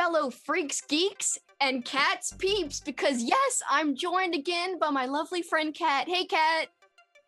fellow freaks, geeks, and cats peeps, because yes, I'm joined again by my lovely friend Kat. Hey, Kat.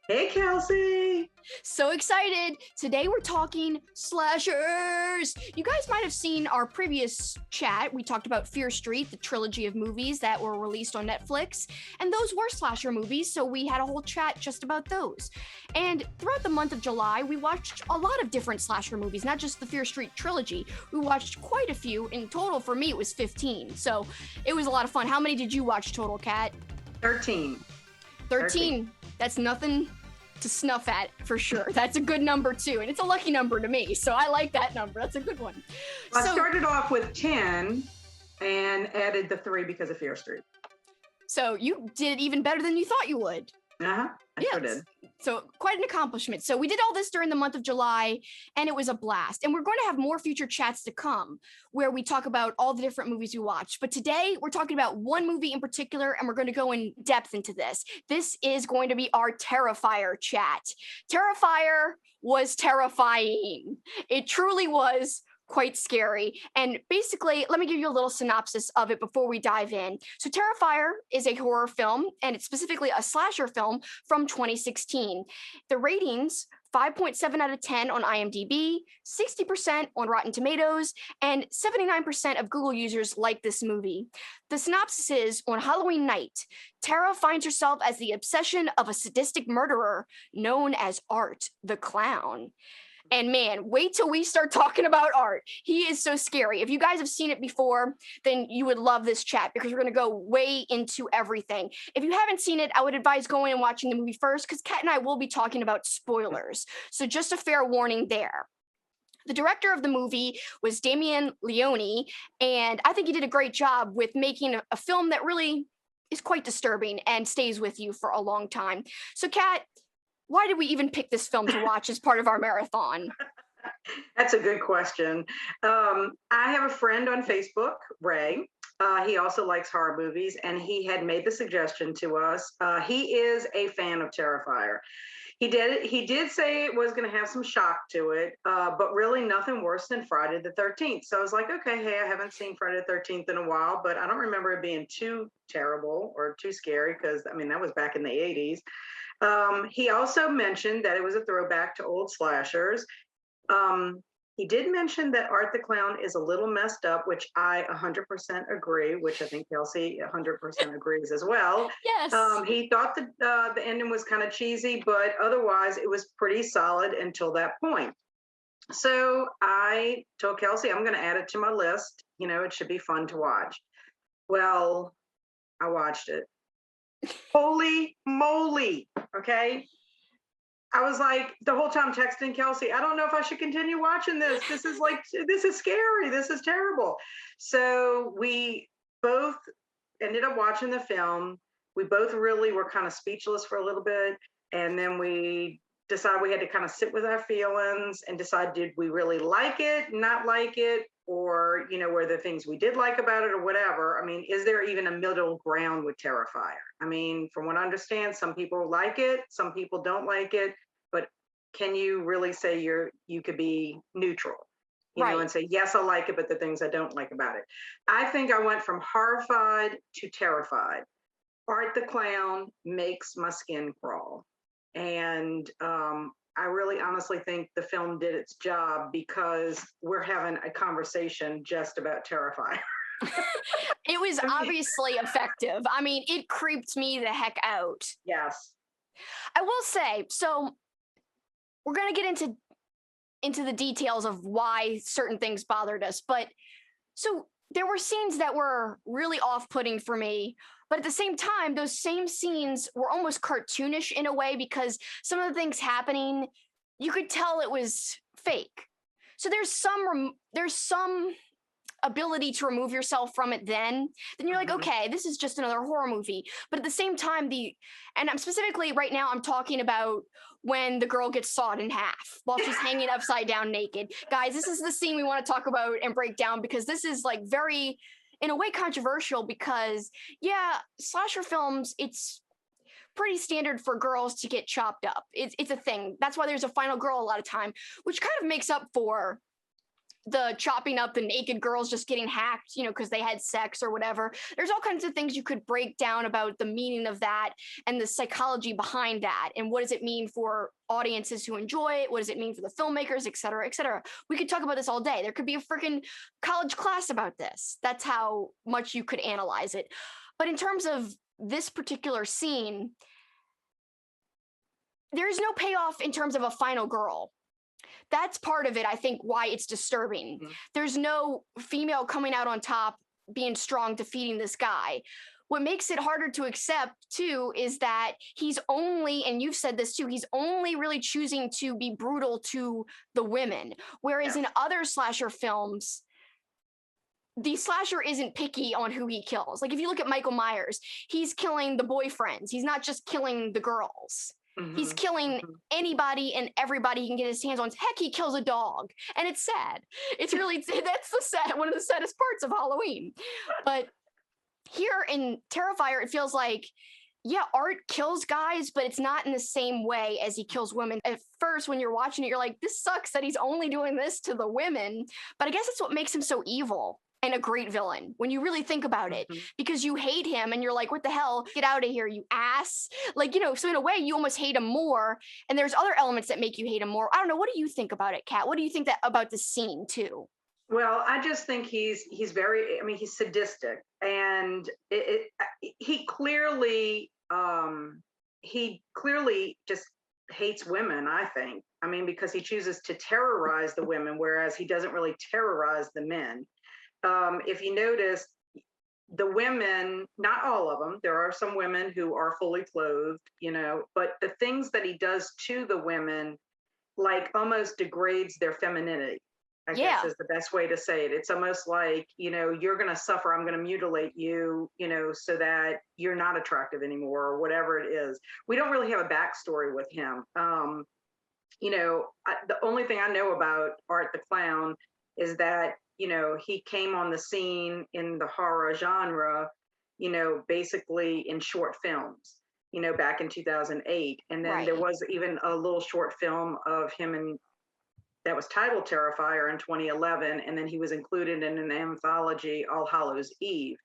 Hey, Kelsi. So excited. Today we're talking slashers. You guys might have seen our previous chat. We talked about Fear Street, the trilogy of movies that were released on Netflix, and those were slasher movies, so we had a whole chat just about those. And throughout the month of July, we watched a lot of different slasher movies, not just the Fear Street trilogy. We watched quite a few. In total, for me, it was 15. So it was a lot of fun. How many did you watch total, Kat? 13. 13. That's nothing to snuff at, for sure. That's a good number too, and it's a lucky number to me, so I like that number. That's a good one. Well, I started off with 10 and added the 3 because of Fear Street. So you did even better than you thought you would. I sure did. So quite an accomplishment. So we did all this during the month of July, and it was a blast. And we're going to have more future chats to come where we talk about all the different movies we watched. But today we're talking about one movie in particular, and we're going to go in depth into this. This is going to be our Terrifier chat. Terrifier was terrifying. It truly was quite scary. And basically, let me give you a little synopsis of it before we dive in. So Terrifier is a horror film, and it's specifically a slasher film from 2016. The ratings, 5.7 out of 10 on IMDb, 60% on Rotten Tomatoes, and 79% of Google users like this movie. The synopsis is, on Halloween night, Tara finds herself as the obsession of a sadistic murderer known as Art the Clown. And man, wait till we start talking about Art. He is so scary. If you guys have seen it before, then you would love this chat because we're going to go way into everything. If you haven't seen it, I would advise going and watching the movie first because Kat and I will be talking about spoilers. So just a fair warning there. The director of the movie was Damien Leone, and I think he did a great job with making a film that really is quite disturbing and stays with you for a long time. So Kat, why did we even pick this film to watch as part of our marathon? That's a good question. I have a friend on Facebook, Ray. He also likes horror movies, and he had made the suggestion to us. He is a fan of Terrifier. He did say it was going to have some shock to it, but really nothing worse than Friday the 13th. So I was like, okay, hey, I haven't seen Friday the 13th in a while, but I don't remember it being too terrible or too scary because, I mean, that was back in the 80s. He also mentioned that it was a throwback to old slashers. He did mention that Art the Clown is a little messed up, which I 100% agree, which I think Kelsi 100% agrees as well. Yes. He thought the ending was kind of cheesy, but otherwise it was pretty solid until that point. So I told Kelsi, I'm going to add it to my list. You know, it should be fun to watch. Well, I watched it. Holy moly. Okay. I was like the whole time texting Kelsi, I don't know if I should continue watching this. This is scary. This is terrible. So we both ended up watching the film. We both really were kind of speechless for a little bit. And then we decided we had to kind of sit with our feelings and decide, did we really like it, not like it? Or, you know, were there things we did like about it or whatever? I mean, is there even a middle ground with Terrifier? I mean, from what I understand, some people like it, some people don't like it, but can you really say you could be neutral, you know, and say, yes, I like it, but the things I don't like about it. I think I went from horrified to terrified. Art the Clown makes my skin crawl. And I really honestly think the film did its job because we're having a conversation just about Terrifier. It was obviously effective. I mean, it creeped me the heck out. Yes. I will say, so we're going to get into the details of why certain things bothered us. But so there were scenes that were really off-putting for me. But at the same time, those same scenes were almost cartoonish in a way because some of the things happening, you could tell it was fake. So there's some ability to remove yourself from it then you're like, okay, this is just another horror movie. But at the same time, and I'm specifically right now, I'm talking about when the girl gets sawed in half while she's hanging upside down naked. Guys, this is the scene we want to talk about and break down because this is like very, in a way, controversial because, yeah, slasher films, it's pretty standard for girls to get chopped up. It's a thing. That's why there's a final girl a lot of time, which kind of makes up for the chopping up the naked girls just getting hacked, because they had sex or whatever. There's all kinds of things you could break down about the meaning of that and the psychology behind that. And what does it mean for audiences who enjoy it? What does it mean for the filmmakers, et cetera, et cetera? We could talk about this all day. There could be a freaking college class about this. That's how much you could analyze it. But in terms of this particular scene, there's no payoff in terms of a final girl. That's part of it, I think, why it's disturbing. Mm-hmm. There's no female coming out on top, being strong, defeating this guy. What makes it harder to accept, too, is that he's only, and you've said this too, he's only really choosing to be brutal to the women. Whereas in other slasher films, the slasher isn't picky on who he kills. Like if you look at Michael Myers, he's killing the boyfriends. He's not just killing the girls. Mm-hmm. He's killing anybody and everybody he can get his hands on. Heck, he kills a dog. And it's sad. It's really, that's one of the saddest parts of Halloween. But here in Terrifier, it feels like, yeah, Art kills guys, but it's not in the same way as he kills women. At first, when you're watching it, you're like, this sucks that he's only doing this to the women. But I guess that's what makes him so evil and a great villain when you really think about it, because you hate him and you're like, what the hell? Get out of here, you ass. Like, so in a way, you almost hate him more. And there's other elements that make you hate him more. I don't know. What do you think about it, Kat? What do you think about the scene, too? Well, I just think he's very, he's sadistic, and he clearly just hates women, I think. Because he chooses to terrorize the women, whereas he doesn't really terrorize the men. If you notice, the women, not all of them, there are some women who are fully clothed, but the things that he does to the women, like, almost degrades their femininity. I guess is the best way to say it. It's almost like, you're going to suffer. I'm going to mutilate you, so that you're not attractive anymore, or whatever it is. We don't really have a backstory with him. The only thing I know about Art the Clown is that, he came on the scene in the horror genre, basically in short films, back in 2008. And then there was even a little short film of him that was titled Terrifier in 2011. And then he was included in an anthology, All Hallows Eve,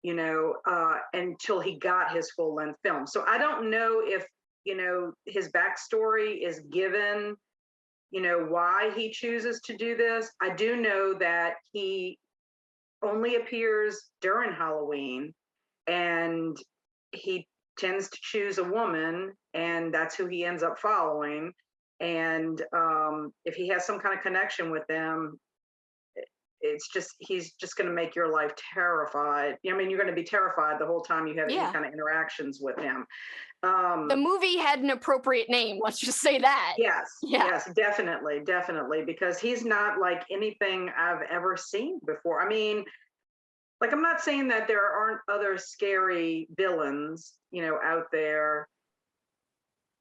until he got his full length film. So I don't know if, his backstory is given, why he chooses to do this. I do know that he only appears during Halloween, and he tends to choose a woman, and that's who he ends up following. And if he has some kind of connection with them, he's just going to make your life terrified. You're going to be terrified the whole time you have any kind of interactions with him. The movie had an appropriate name. Let's just say that. Yes, definitely. Because he's not like anything I've ever seen before. I'm not saying that there aren't other scary villains, out there.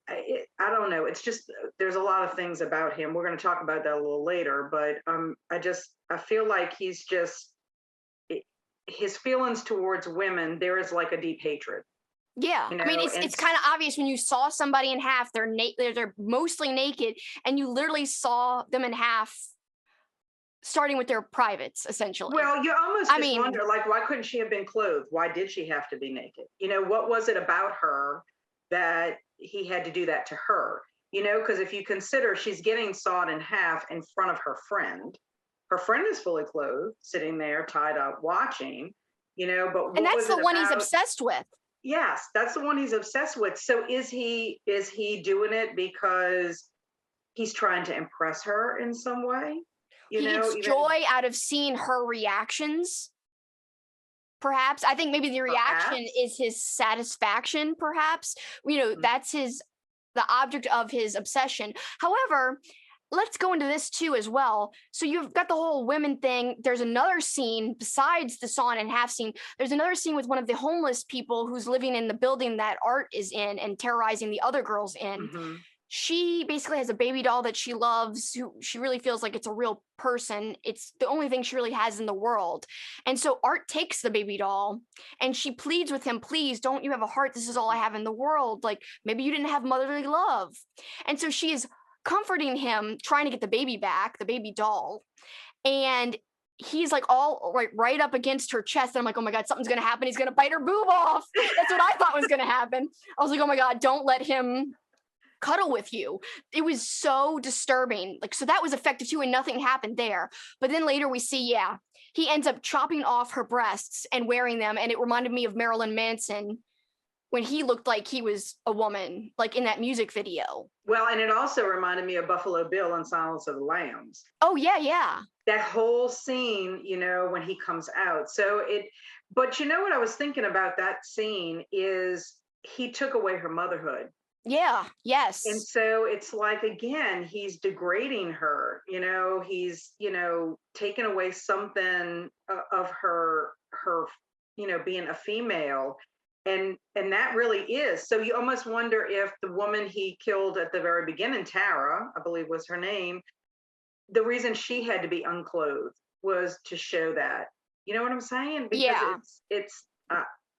I don't know. It's just, there's a lot of things about him. We're going to talk about that a little later, but I feel like he's just, his feelings towards women, there is like a deep hatred. Yeah. It's kind of obvious when you saw somebody in half, they're mostly naked, and you literally saw them in half, starting with their privates, essentially. Well, you almost wonder, like, why couldn't she have been clothed? Why did she have to be naked? What was it about her that he had to do that to her? Because if you consider, she's getting sawed in half in front of her friend. Her friend is fully clothed, sitting there, tied up, watching, but and that's the one he's obsessed with. Yes, that's the one he's obsessed with. So is he doing it because he's trying to impress her in some way? He gets joy out of seeing her reactions. Perhaps. I think maybe the reaction is his satisfaction, perhaps. That's the object of his obsession. However, let's go into this too as well. So you've got the whole women thing. There's another scene besides the sawn in half scene. There's another scene with one of the homeless people who's living in the building that Art is in and terrorizing the other girls in. Mm-hmm. She basically has a baby doll that she loves, who she really feels like it's a real person. It's the only thing she really has in the world. And so Art takes the baby doll and she pleads with him, please, don't you have a heart? This is all I have in the world. Like, maybe you didn't have motherly love. And so she is comforting him, trying to get the baby back, the baby doll. and he's like all right up against her chest. And I'm like, oh my God, something's going to happen. He's going to bite her boob off. That's what I thought was going to happen. I was like, oh my God, don't let him cuddle with you. It was so disturbing. Like, so that was effective too, and nothing happened there. But then later we see, yeah, he ends up chopping off her breasts and wearing them. And it reminded me of Marilyn Manson when he looked like he was a woman, like in that music video. Well, and it also reminded me of Buffalo Bill and Silence of the Lambs. Oh, yeah, yeah. That whole scene, when he comes out. But what I was thinking about that scene is he took away her motherhood. Yeah, yes. And so it's like, again, he's degrading her, he's, taking away something of her, being a female. And that really is. So you almost wonder if the woman he killed at the very beginning, Tara, I believe was her name, the reason she had to be unclothed was to show that. You know what I'm saying? Because yeah. It's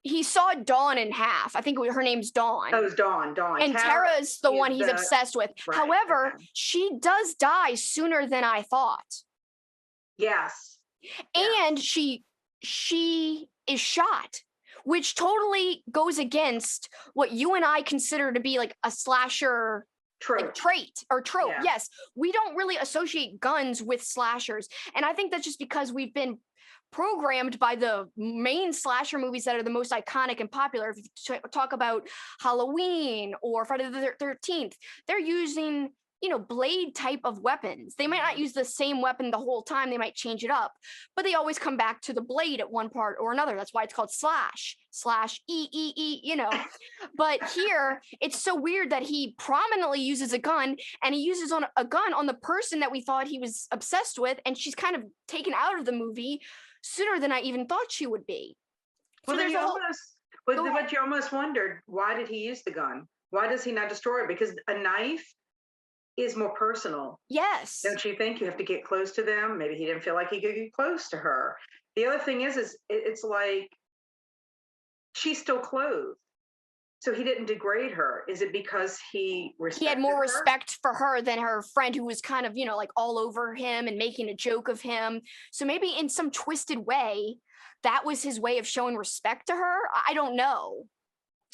he saw Dawn in half. I think her name's Dawn. Oh, it was Dawn. And Tara's the one he's obsessed with. Right, however, she does die sooner than I thought. Yes. And she is shot, which totally goes against what you and I consider to be like a slasher trait or trope. Yeah. Yes. We don't really associate guns with slashers. And I think that's just because we've been programmed by the main slasher movies that are the most iconic and popular. If you talk about Halloween or Friday the 13th, they're using, blade type of weapons. They might not use the same weapon the whole time. They might change it up, but they always come back to the blade at one part or another. That's why it's called slash E. But here it's so weird that he prominently uses a gun, and he uses a gun on the person that we thought he was obsessed with. And she's kind of taken out of the movie sooner than I even thought she would be. Well, so but you almost wondered, why did he use the gun? Why does he not destroy it? Because a knife is more personal. Yes. Don't you think? You have to get close to them. Maybe he didn't feel like he could get close to her. The other thing is it's like she's still clothed. So he didn't degrade her. Is it because he had more respect for her than her friend who was kind of, like all over him and making a joke of him? So maybe in some twisted way, that was his way of showing respect to her. I don't know.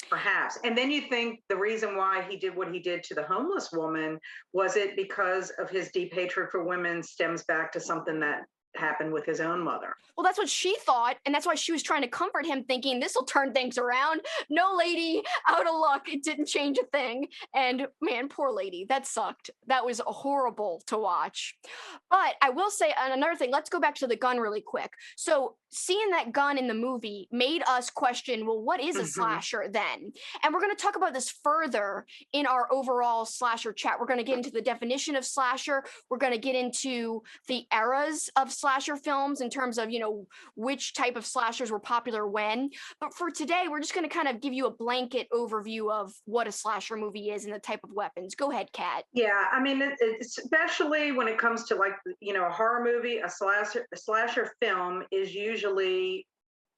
Perhaps. And then you think the reason why he did what he did to the homeless woman, was it because of his deep hatred for women stems back to something that happened with his own mother? Well, that's what she thought, and that's why she was trying to comfort him, thinking this will turn things around. No, lady, out of luck, it didn't change a thing. And man, poor lady, that sucked. That was horrible to watch. But I will say another thing. Let's go back to the gun really quick. So seeing that gun in the movie made us question, well, what is a slasher then? And we're going to talk about this further in our overall slasher chat. We're going to get into the definition of slasher. We're going to get into the eras of slasher films in terms of, which type of slashers were popular when. But for today, we're just going to kind of give you a blanket overview of what a slasher movie is and the type of weapons. Go ahead, Kat. Yeah, I mean, especially when it comes to a horror movie, a slasher film is usually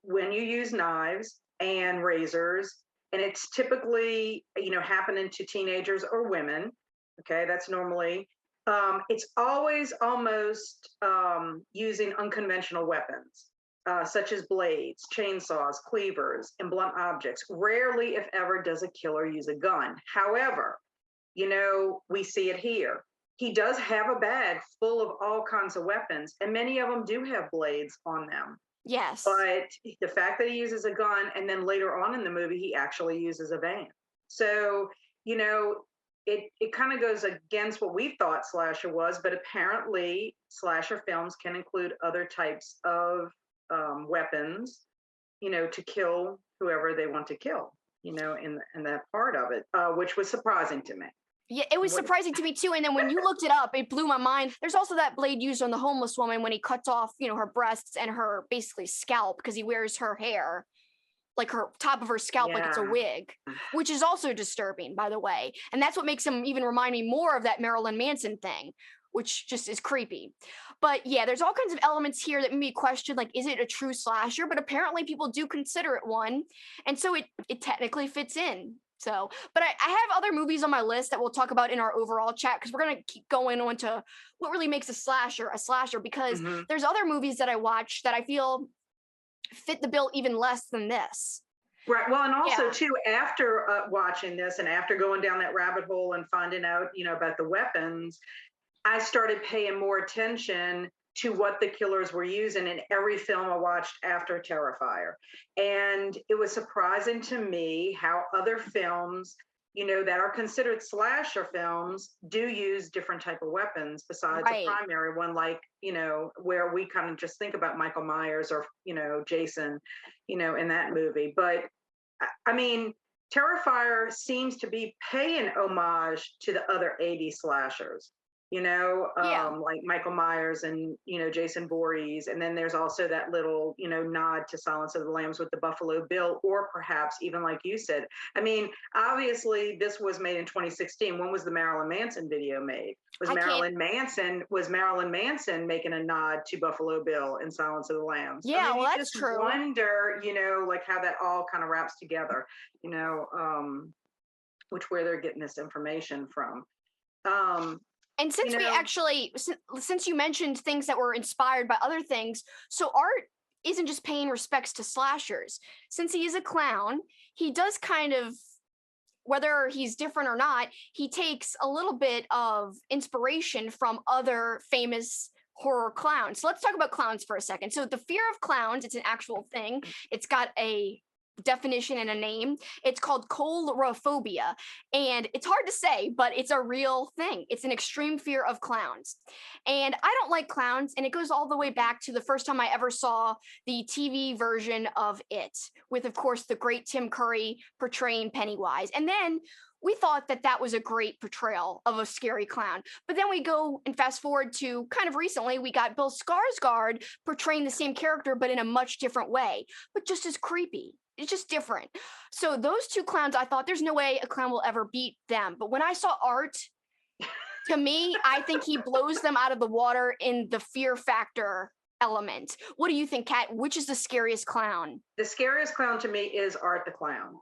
when you use knives and razors, and it's typically, happening to teenagers or women. Okay, that's normally. It's always almost using unconventional weapons, such as blades, chainsaws, cleavers, and blunt objects. Rarely, if ever, does a killer use a gun. However, we see it here. He does have a bag full of all kinds of weapons, and many of them do have blades on them. Yes. But the fact that he uses a gun, and then later on in the movie, he actually uses a van. So, it kind of goes against what we thought slasher was, but apparently slasher films can include other types of weapons, to kill whoever they want to kill, in that part of it, which was surprising to me. Yeah, it was surprising to me too. And then when you looked it up, it blew my mind. There's also that blade used on the homeless woman when he cuts off, her breasts and her basically scalp, because he wears her hair, like her top of her scalp, like it's a wig, which is also disturbing, by the way. And that's what makes him even remind me more of that Marilyn Manson thing, which just is creepy. But yeah, there's all kinds of elements here that make me question, like, is it a true slasher? But apparently people do consider it one. And so it technically fits in. So, but I have other movies on my list that we'll talk about in our overall chat because we're gonna keep going on to what really makes a slasher because Hmm. there's other movies that I watch that I feel fit the bill even less than this. Right. Well, and also Yeah, too, after watching this and after going down that rabbit hole and finding out, about the weapons, I started paying more attention to what the killers were using in every film I watched after Terrifier. And it was surprising to me how other films, that are considered slasher films do use different type of weapons besides a right. primary one, like, where we kind of just think about Michael Myers or, Jason, in that movie. But I mean, Terrifier seems to be paying homage to the other 80s slashers, Yeah. like Michael Myers and, Jason Voorhees. And then there's also that little, nod to Silence of the Lambs with the Buffalo Bill, or perhaps even like you said. I mean, obviously this was made in 2016. When was the Marilyn Manson video made? Was I can't. Marilyn Manson making a nod to Buffalo Bill and Silence of the Lambs? I Yeah, mean, well, you that's just true. wonder, like how that all kind of wraps together, you know, um, where they're getting this information from. Um, And you since we know, actually, since you mentioned things that were inspired by other things, so art isn't just paying respects to slashers. Since he is a clown, he does kind of, whether he's different or not, he takes a little bit of inspiration from other famous horror clowns. So let's talk about clowns for a second. So the fear of clowns, it's an actual thing. It's got a definition and a name. It's called coulrophobia. And it's hard to say, but it's a real thing. It's an extreme fear of clowns. And I don't like clowns. And it goes all the way back to the first time I ever saw the TV version of It, with, of course, the great Tim Curry portraying Pennywise. And then we thought that that was a great portrayal of a scary clown. But then we go and fast forward to kind of recently, we got Bill Skarsgård portraying the same character, but in a much different way, but just as creepy. It's just different. So those two clowns, I thought there's no way a clown will ever beat them. But when I saw Art, to me, I think he blows them out of the water in the fear factor element. What do you think, Kat? Which is the scariest clown? the scariest clown to me is Art the Clown.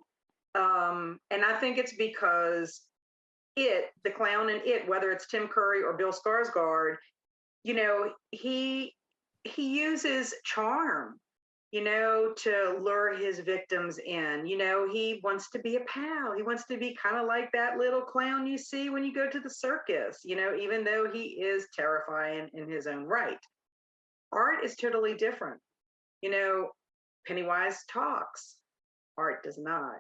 And I think it's because the clown in It, whether it's Tim Curry or Bill Skarsgård, he uses charm, to lure his victims in. He wants to be a pal. He wants to be kind of like that little clown you see when you go to the circus, even though he is terrifying in his own right. Art is totally different. You know, Pennywise talks, Art does not.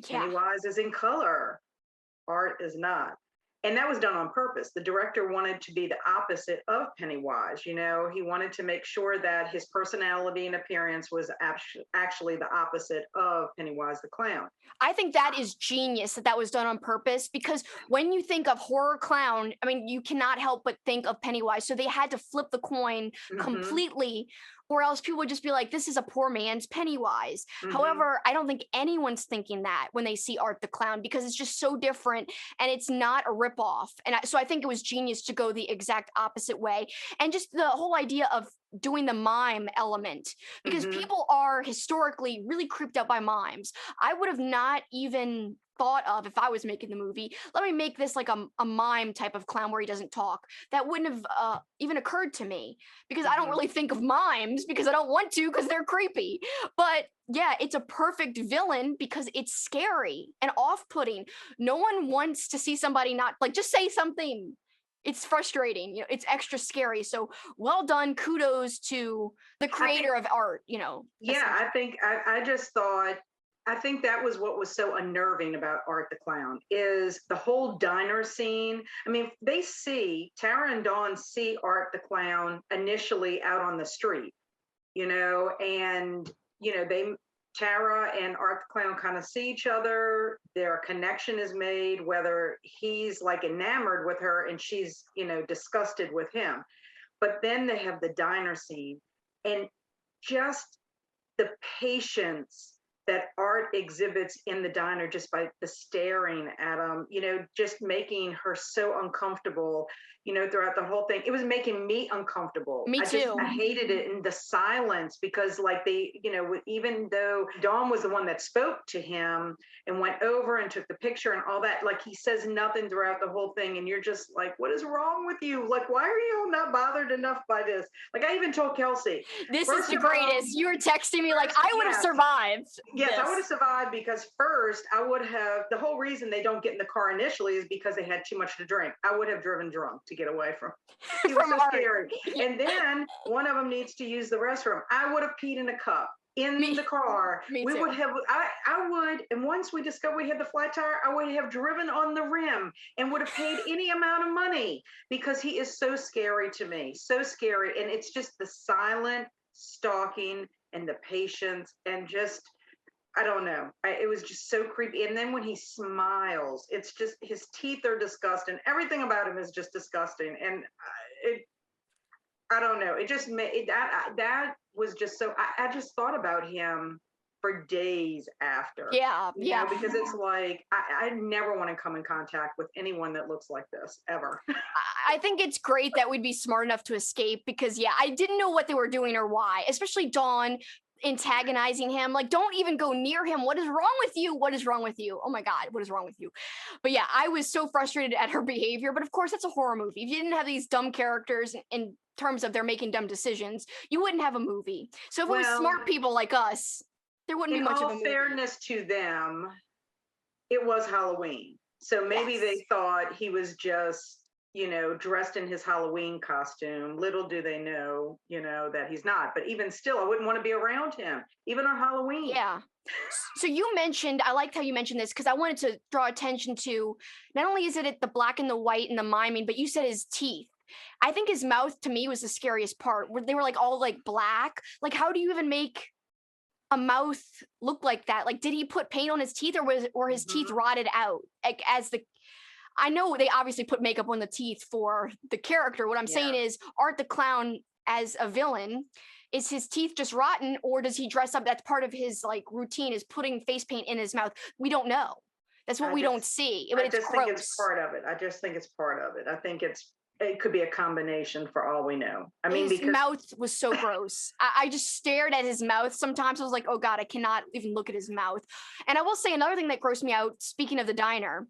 Yeah. Pennywise is in color, Art is not. And that was done on purpose. The director wanted to be the opposite of Pennywise. He wanted to make sure that his personality and appearance was actually the opposite of Pennywise the clown. I think that is genius that that was done on purpose because when you think of horror clown, I mean, you cannot help but think of Pennywise. So they had to flip the coin Hmm. completely, or else people would just be like, this is a poor man's Pennywise. Hmm. However, I don't think anyone's thinking that when they see Art the Clown because it's just so different and it's not a ripoff. And so I think it was genius to go the exact opposite way. And just the whole idea of doing the mime element because Hmm. people are historically really creeped out by mimes. I would have not even thought of if I was making the movie. Let me make this like a mime type of clown where he doesn't talk. That wouldn't have even occurred to me because I don't Hmm. really think of mimes because I don't want to because they're creepy. But yeah, it's a perfect villain because it's scary and off putting. No one wants to see somebody not like just say something. It's frustrating, it's extra scary. So well done. Kudos to the I think, creator of Art, yeah, I essentially. think I just thought I think that was what was so unnerving about Art the Clown is the whole diner scene. I mean, Tara and Dawn see Art the Clown initially out on the street, and they Tara and Art the Clown kind of see each other. Their connection is made, whether he's like enamored with her and she's, disgusted with him. But then they have the diner scene and just the patience that Art exhibits in the diner just by the staring at him, just making her so uncomfortable, throughout the whole thing. It was making me uncomfortable. Me too. I hated it in the silence because, like, even though Dawn was the one that spoke to him and went over and took the picture and all that, like, he says nothing throughout the whole thing. And you're just like, what is wrong with you? Like, why are you not bothered enough by this? Like, I even told Kelsi, this is the greatest. You were texting me like, I would have survived. Yes, I would have survived because first I would have, the whole reason they don't get in the car initially is because they had too much to drink. I would have driven drunk to get away from. He was so scary. And then one of them needs to use the restroom. I would have peed in a cup in the car. Me we too. would have, I would, and once we discovered we had the flat tire, I would have driven on the rim and would have paid any amount of money because he is so scary to me. So scary. And it's just the silent stalking and the patience and just, I don't know. It was just so creepy. And then when he smiles, it's just, his teeth are disgusting. Everything about him is just disgusting. And I don't know. It just made that was just so, I just thought about him for days after. Yeah. Because it's like, I never want to come in contact with anyone that looks like this ever. I think it's great that we'd be smart enough to escape because, I didn't know what they were doing or why, especially Dawn antagonizing him. Like, don't even go near him. What is wrong with you? What is wrong with you? Oh my God, what is wrong with you? But yeah, I was so frustrated at her behavior. But of course, that's a horror movie. If you didn't have these dumb characters in terms of they're making dumb decisions, you wouldn't have a movie. So if it was smart people like us, there wouldn't be much of a movie. In all fairness to them, it was Halloween. So maybe they thought he was just, dressed in his Halloween costume. Little do they know, that he's not. But even still, I wouldn't want to be around him, even on Halloween. Yeah. So you mentioned, I liked how you mentioned this because I wanted to draw attention to, not only is it the black and the white and the miming, but you said his teeth. I think his mouth to me was the scariest part where they were like all like black. Like, how do you even make a mouth look like that? Like, did he put paint on his teeth or his teeth rotted out? Like, I know they obviously put makeup on the teeth for the character. What I'm saying is Art the Clown as a villain, is his teeth just rotten or does he dress up? That's part of his like routine is putting face paint in his mouth. We don't know. That's what we don't see. But I just think it's part of it. I just think it's part of it. I think it could be a combination for all we know. I mean, his mouth was so gross. I just stared at his mouth. Sometimes I was like, oh God, I cannot even look at his mouth. And I will say another thing that grossed me out, speaking of the diner.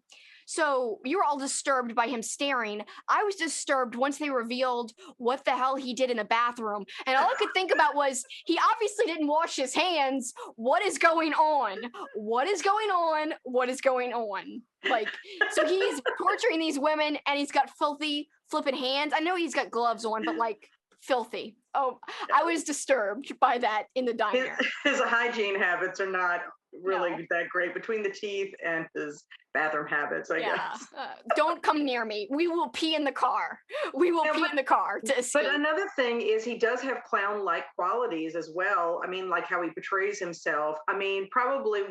So you were all disturbed by him staring. I was disturbed once they revealed what the hell he did in the bathroom. And all I could think about was he obviously didn't wash his hands. What is going on? What is going on? What is going on? Like, so he's torturing these women and he's got filthy flipping hands. I know he's got gloves on, but like filthy. Oh, I was disturbed by that in the diner. His hygiene habits are not really that great between the teeth and his bathroom habits, I guess. Don't come near me. We will pee in the car. We will pee in the car to escape. But another thing is he does have clown-like qualities as well. I mean, like how he portrays himself. I mean, probably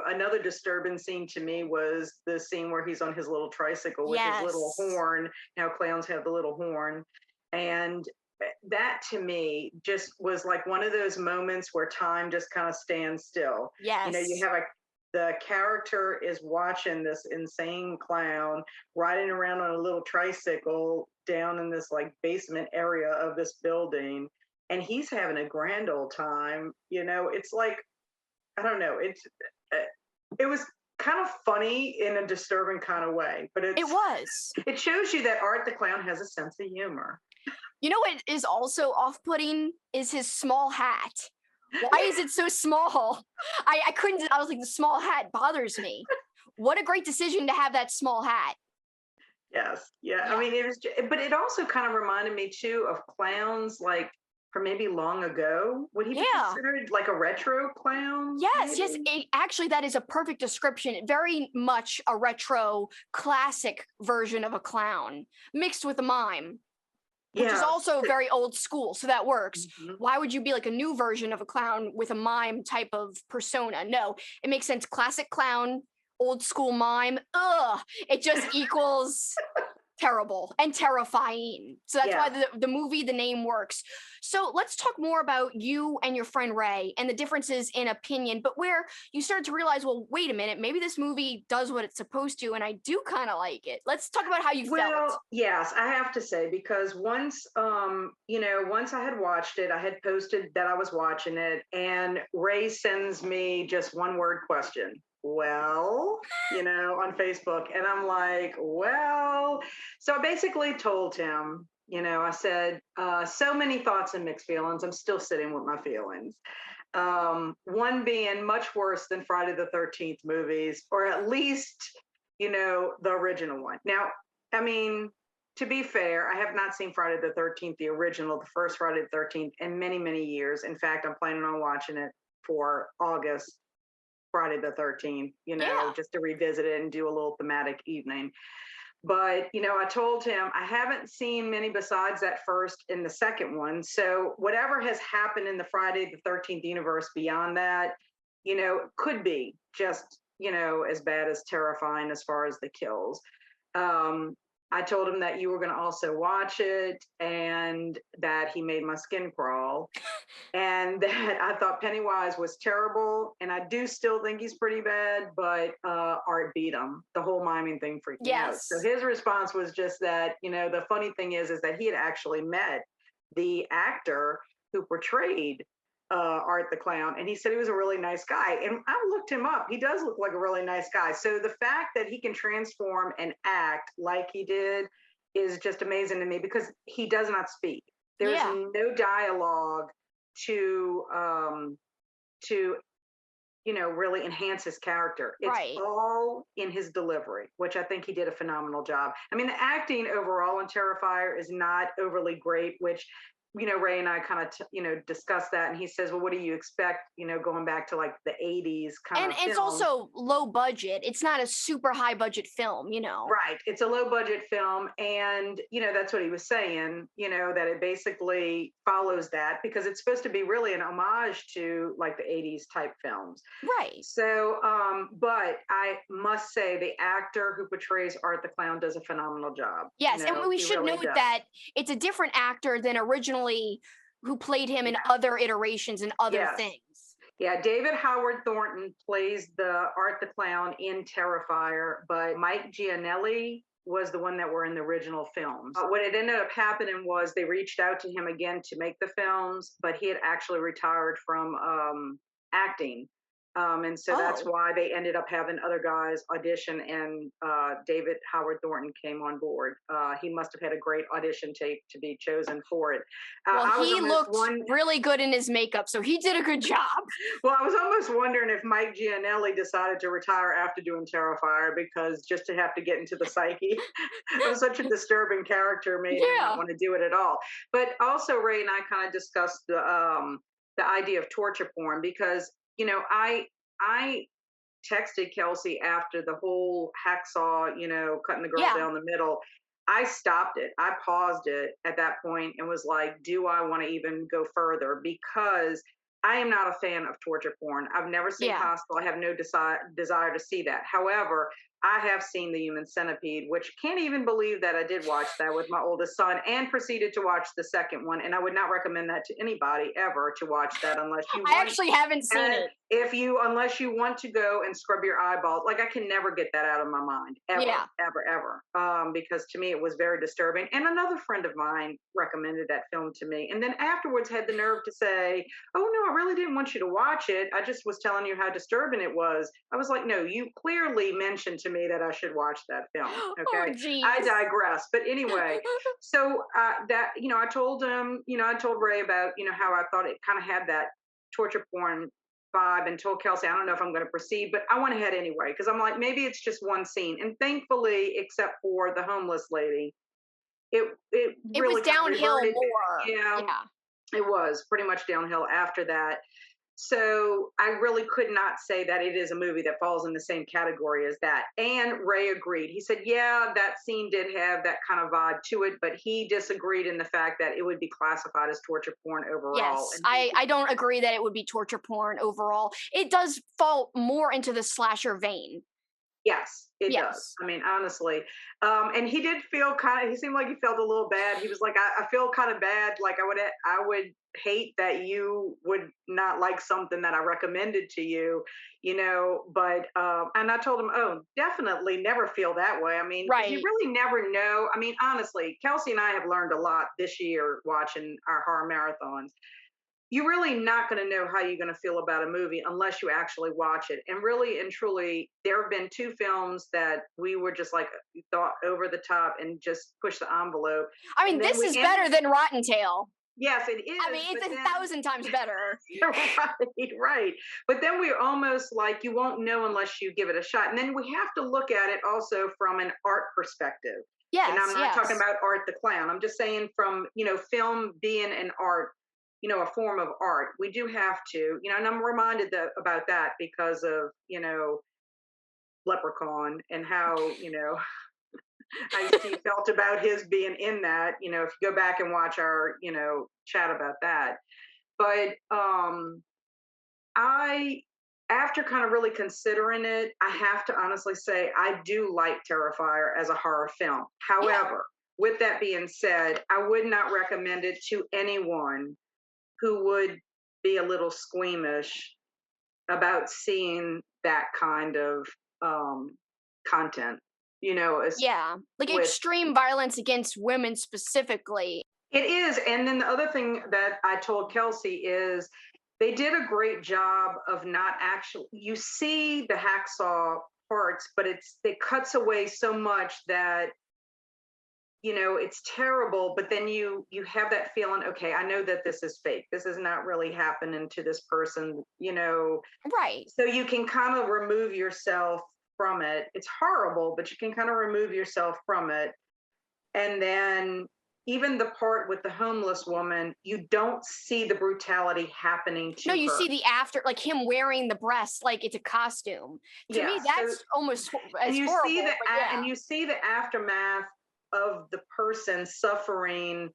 another disturbing scene to me was the scene where he's on his little tricycle with his little horn. Now clowns have the little horn. And that to me just was like one of those moments where time just kind of stands still. Yes. You have the character is watching this insane clown riding around on a little tricycle down in this like basement area of this building, and he's having a grand old time. It's like, I don't know. It was kind of funny in a disturbing kind of way, but it shows you that Art the Clown has a sense of humor. You know what is also off-putting is his small hat. Why is it so small? I was like, the small hat bothers me. What a great decision to have that small hat. Yes. Yeah. I mean, but it also kind of reminded me too of clowns like from maybe long ago. Would he be considered like a retro clown? Yes. Maybe? Yes. Actually, that is a perfect description. Very much a retro classic version of a clown mixed with a mime. Which is also very old school, so that works. Why would you be like a new version of a clown with a mime type of persona? No, it makes sense. Classic clown, old school mime. Ugh, it just equals terrible and terrifying. So that's Yeah. why the movie, the name works. So let's talk more about you and your friend Ray and the differences in opinion, but where you started to realize, well, wait a minute, maybe this movie does what it's supposed to, and I do kind of like it. Let's talk about how you felt. Well, yes, I have to say, because once, once I had watched it, I had posted that I was watching it, and Ray sends me just one word question. Well, on Facebook. And I'm like, well, so I basically told him, I said, so many thoughts and mixed feelings. I'm still sitting with my feelings. One being much worse than Friday the 13th movies, or at least, the original one. Now, I mean, to be fair, I have not seen Friday the 13th, the original, the first Friday the 13th, in many, many years. In fact, I'm planning on watching it for August, Friday the 13th, just to revisit it and do a little thematic evening. But, I told him I haven't seen many besides that first and the second one. So whatever has happened in the Friday the 13th universe beyond that, could be just, as bad as terrifying as far as the kills. I told him that you were going to also watch it, and that he made my skin crawl, and that I thought Pennywise was terrible. And I do still think he's pretty bad, but Art beat him. The whole miming thing freaked me out. So his response was just that, the funny thing is that he had actually met the actor who portrayed Art the Clown, and he said he was a really nice guy. And I looked him up. He does look like a really nice guy. So the fact that he can transform and act like he did is just amazing to me, because he does not speak. There's no dialogue to really enhance his character. It's all in his delivery, which I think he did a phenomenal job. I mean, the acting overall in Terrifier is not overly great, which Ray and I kind of, discussed that. And he says, well, what do you expect, going back to like the 80s kind of And it's also low budget. It's not a super high budget film, Right. It's a low budget film. And, that's what he was saying, that it basically follows that, because it's supposed to be really an homage to like the 80s type films. Right. So, but I must say the actor who portrays Art the Clown does a phenomenal job. Yes. And we should note that it's a different actor than originally who played him in other iterations and other things. Yeah, David Howard Thornton plays the Art the Clown in Terrifier, but Mike Gianelli was the one that were in the original films. What had ended up happening was they reached out to him again to make the films, but he had actually retired from acting. And so that's why they ended up having other guys audition, and David Howard Thornton came on board. He must have had a great audition tape to be chosen for it. Well, he looked really good in his makeup, so he did a good job. Well, I was almost wondering if Mike Gianelli decided to retire after doing Terrifier, because just to have to get into the psyche of such a disturbing character made him not want to do it at all. But also, Ray and I kind of discussed the idea of torture porn, because I texted Kelsi after the whole hacksaw, cutting the girl down the middle. I stopped it. I paused it at that point and was like, do I want to even go further? Because I am not a fan of torture porn. I've never seen Hostel. I have no desire to see that. However, I have seen The Human Centipede, which can't even believe that I did watch that with my oldest son, and proceeded to watch the second one. And I would not recommend that to anybody ever, to watch that unless you I actually haven't seen it. Unless you want to go and scrub your eyeballs. Like, I can never get that out of my mind, ever. Because to me, it was very disturbing. And another friend of mine recommended that film to me, and then afterwards had the nerve to say, oh no, I really didn't want you to watch it. I just was telling you how disturbing it was. I was like, no, you clearly mentioned to me that I should watch that film. Okay. I digress. But anyway, so that, I told him, I told Ray about, how I thought it kind of had that torture porn vibe, and told Kelsi, I don't know if I'm going to proceed, but I went ahead anyway, because I'm like, maybe it's just one scene. And thankfully, except for the homeless lady, it really was downhill more. Yeah, it was pretty much downhill after that. So I really could not say that it is a movie that falls in the same category as that. And Ray agreed. He said, yeah, that scene did have that kind of vibe to it, but he disagreed in the fact that it would be classified as torture porn overall. Yes, I don't agree that it would be torture porn overall. It does fall more into the slasher vein. Yes, it does. Yes. I mean, honestly. And he did feel he seemed like he felt a little bad. He was like, I feel kind of bad. Like I would hate that you would not like something that I recommended to you, but, and I told him, oh, definitely never feel that way. I mean, because you Right. really never know. I mean, honestly, Kelsey and I have learned a lot this year watching our horror marathons. You're really not going to know how you're going to feel about a movie unless you actually watch it. And really and truly, there have been two films that we were just like thought over the top and just pushed the envelope. I mean, And then this we is ended, better than Rotten Tail. yes, it I is. mean, But it's a then, thousand times better. right, right. But then we're almost like you won't know unless you give it a shot. And then we have to look at it also from an art perspective. And I'm Yes, not talking yes. about Art the Clown. I'm just saying from, film being an art, a form of art. We do have to, and I'm reminded about that because of, Leprechaun and how, Ice T felt about his being in that, if you go back and watch our, chat about that. But I after kind of really considering it, I have to honestly say I do like Terrifier as a horror film. Yeah. However, with that being said, I would not recommend it to anyone who would be a little squeamish about seeing that kind of content, Yeah. Like with extreme violence against women specifically. it is. And then the other thing that I told Kelsey is they did a great job of not actually, you see the hacksaw parts, but it cuts away so much that it's terrible, but then you have that feeling, okay, I know that this is fake, this is not really happening to this person, Right. so you can kind of remove yourself from it. It's horrible, but you can kind of remove yourself from it. And then even the part with the homeless woman, you don't see the brutality happening No, to you her. see the after, like him wearing the breast like it's a costume. To Yeah, me, so that's almost and as you see horrible, but yeah. and you see the aftermath of the person suffering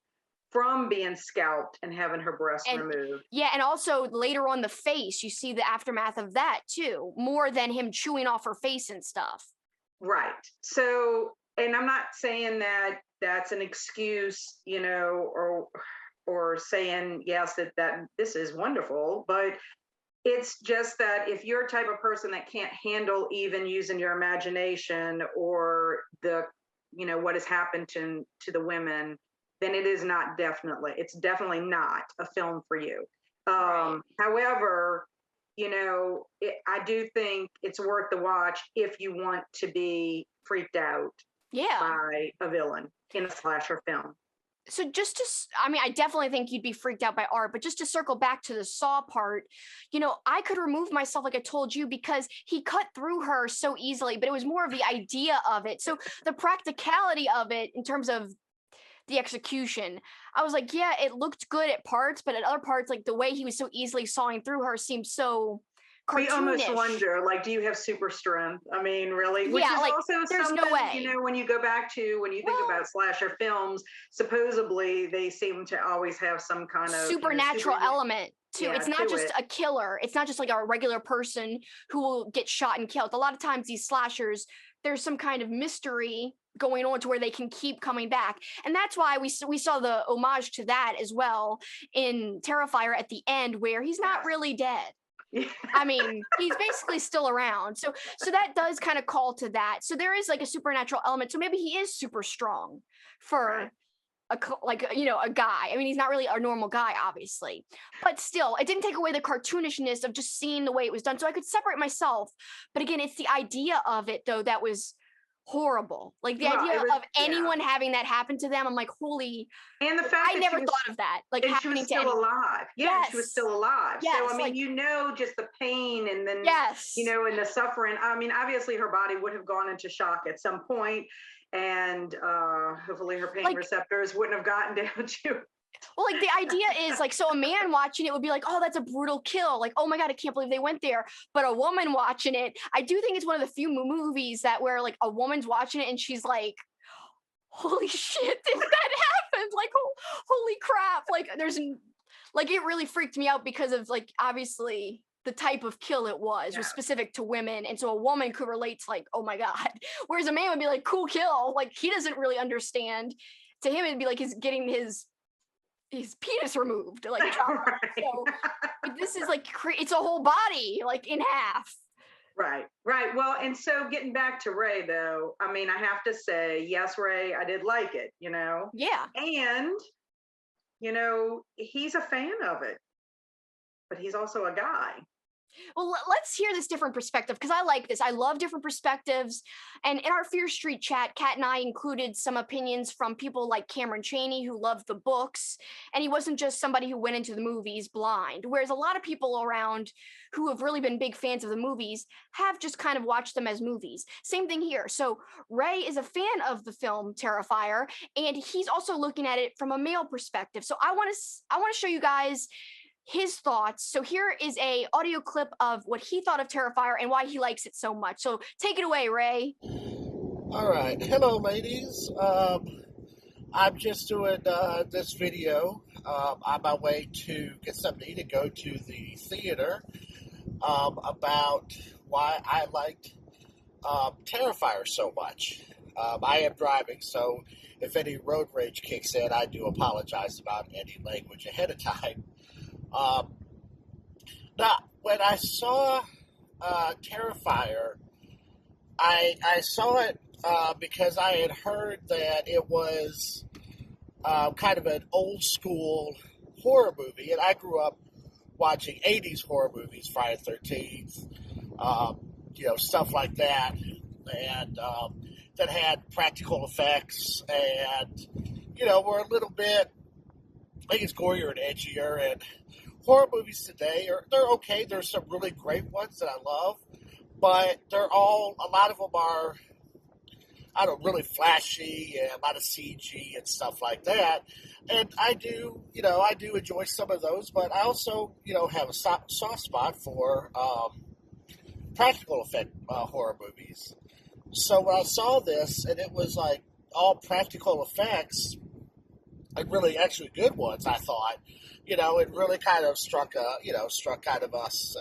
from being scalped and having her breast And removed. yeah, and also later on the face, you see the aftermath of that too, more than him chewing off her face and stuff. Right. So, and I'm not saying that that's an excuse, or saying yes that this is wonderful, but it's just that if you're a type of person that can't handle even using your imagination or what has happened to the women, then it's definitely not a film for you. Right. However, I do think it's worth the watch if you want to be freaked out Yeah. by a villain in a slasher film. So I mean, I definitely think you'd be freaked out by art, but just to circle back to the Saw part, I could remove myself, like I told you, because he cut through her so easily, but it was more of the idea of it. So the practicality of it in terms of the execution, I was like, yeah, it looked good at parts, but at other parts, like the way he was so easily sawing through her seemed so We almost cartoonish. wonder, like, do you have super strength? I mean, really, which Yeah, is like also there's no something, way. when you go back to when you think Well, about slasher films, supposedly they seem to always have some kind of, supernatural element too. yeah, It's not to just it. a killer. It's not just like a regular person who will get shot and killed. A lot of times these slashers, there's some kind of mystery going on to where they can keep coming back. And that's why we saw the homage to that as well in Terrifier at the end where he's not Yes. really dead. Yeah. I mean, he's basically still around. So that does kind of call to that. So there is like a supernatural element. So maybe he is super strong Right. for a guy. I mean, he's not really a normal guy, obviously, but still, it didn't take away the cartoonishness of just seeing the way it was done. So I could separate myself. But again, it's the idea of it though that was horrible. Like the Well, idea it was, of yeah. anyone having that happen to them. I'm like, holy! And the fact I that never thought of that, like and she was happening to still anyone. alive. Yeah, and she was Yes, still alive. So yes, I mean, like just the pain and then yes. and the suffering. I mean, obviously her body would have gone into shock at some point, and hopefully her pain Like receptors wouldn't have gotten down to. Well, like the idea is like, so a man watching it would be like, oh, that's a brutal kill. Like, oh my God, I can't believe they went there. But a woman watching it, I do think it's one of the few movies that where like a woman's watching it and she's like, holy shit, did that happen? Like, holy crap. Like, like it really freaked me out because of like, obviously the type of kill it was specific to women, and so a woman could relate to like, oh my god, whereas a man would be like, cool kill, like he doesn't really understand. To him it'd be like he's getting his penis removed, like right. So this is like it's a whole body like in half. Right. Well, and so getting back to Ray, though, I mean, I have to say, yes, Ray, I did like it, Yeah. And, he's a fan of it, but he's also a guy. Well, let's hear this different perspective, because I like this. I love different perspectives. And in our Fear Street chat, Kat and I included some opinions from people like Cameron Chaney, who loved the books. And he wasn't just somebody who went into the movies blind. Whereas a lot of people around who have really been big fans of the movies have just kind of watched them as movies. Same thing here. So Ray is a fan of the film Terrifier, and he's also looking at it from a male perspective. So I want to show you guys his thoughts. So here is a audio clip of what he thought of Terrifier and why he likes it so much. So take it away, Ray. All right. Hello, ladies. I'm just doing this video on my way to get something to eat and go to the theater about why I liked Terrifier so much. I am driving, so if any road rage kicks in, I do apologize about any language ahead of time. Now, when I saw Terrifier, I saw it because I had heard that it was kind of an old school horror movie, and I grew up watching 80s horror movies, Friday the 13th, stuff like that, and that had practical effects and, were a little bit, I think it's gorier and edgier, and horror movies today they're okay. There's some really great ones that I love, but a lot of them are, really flashy and a lot of CG and stuff like that. And I do enjoy some of those, but I also, have a soft spot for practical effect horror movies. So when I saw this and it was like all practical effects, and really actually good ones, I thought, it really kind of struck kind of us,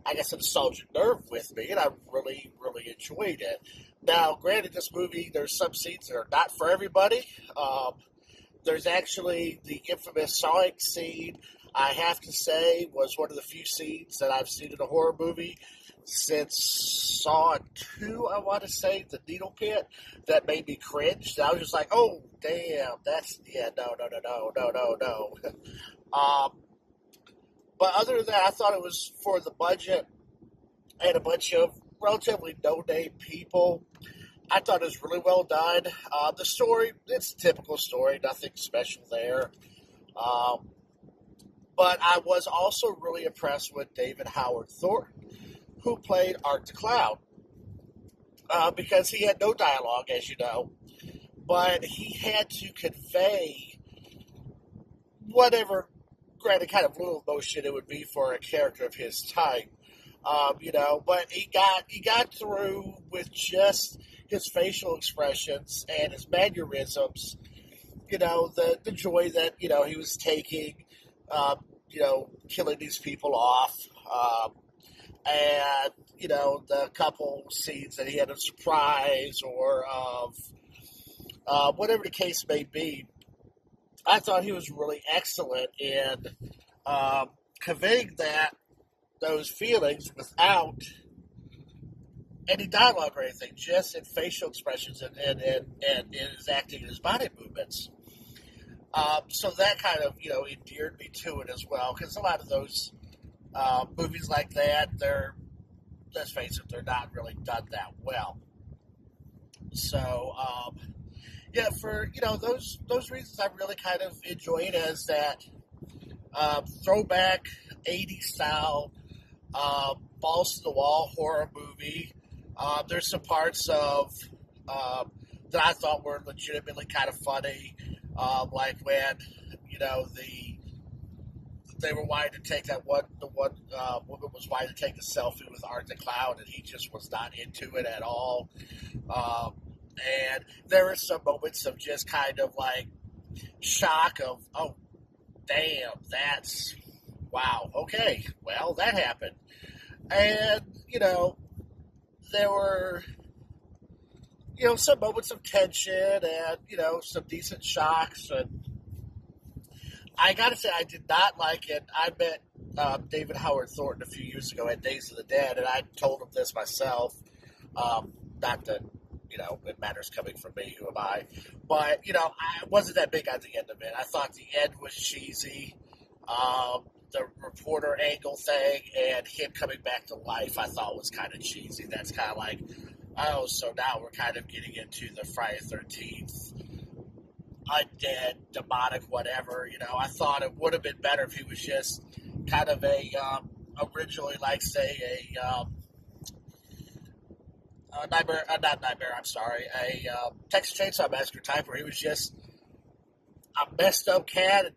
I guess, a nostalgic nerve with me, and I really, really enjoyed it. Now, granted, this movie, there's some scenes that are not for everybody. There's actually the infamous sawing scene, I have to say, was one of the few scenes that I've seen in a horror movie since Saw 2, I want to say, the needle pit, that made me cringe. I was just like, oh, damn, no. But other than that, I thought it was for the budget and a bunch of relatively no-name people. I thought it was really well done. The story, it's a typical story, nothing special there. But I was also really impressed with David Howard Thornton, who played Art the Clown, because he had no dialogue, as you know, but he had to convey whatever, granted, kind of little emotion it would be for a character of his type, but he got through with just his facial expressions and his mannerisms, the joy that, he was taking, killing these people off, and, the couple scenes that he had of surprise or of whatever the case may be. I thought he was really excellent in conveying those feelings without any dialogue or anything, just in facial expressions and in his acting and his body movements. So that kind of, endeared me to it as well, because a lot of those movies like that, let's face it, they're not really done that well. So, for, those reasons, I really kind of enjoy it as that throwback 80s style balls to the wall horror movie. There's some parts of that I thought were legitimately kind of funny, like when they were wanting to take the one woman was wanting to take a selfie with Art the Clown, and he just was not into it at all. And there were some moments of just kind of like shock of, oh, damn, that's wow, okay, well, that happened. And, there were, some moments of tension and, some decent shocks. And I got to say, I did not like it. I met David Howard Thornton a few years ago at Days of the Dead, and I told him this myself. Not that, it matters coming from me, who am I? But, I wasn't that big on the end of it. I thought the end was cheesy. The reporter angle thing and him coming back to life, I thought was kind of cheesy. That's kind of like, oh, so now we're kind of getting into the Friday 13th undead, demonic, whatever. I thought it would have been better if he was just kind of originally, like, say, Texas Chainsaw Massacre type, where he was just a messed up cat, and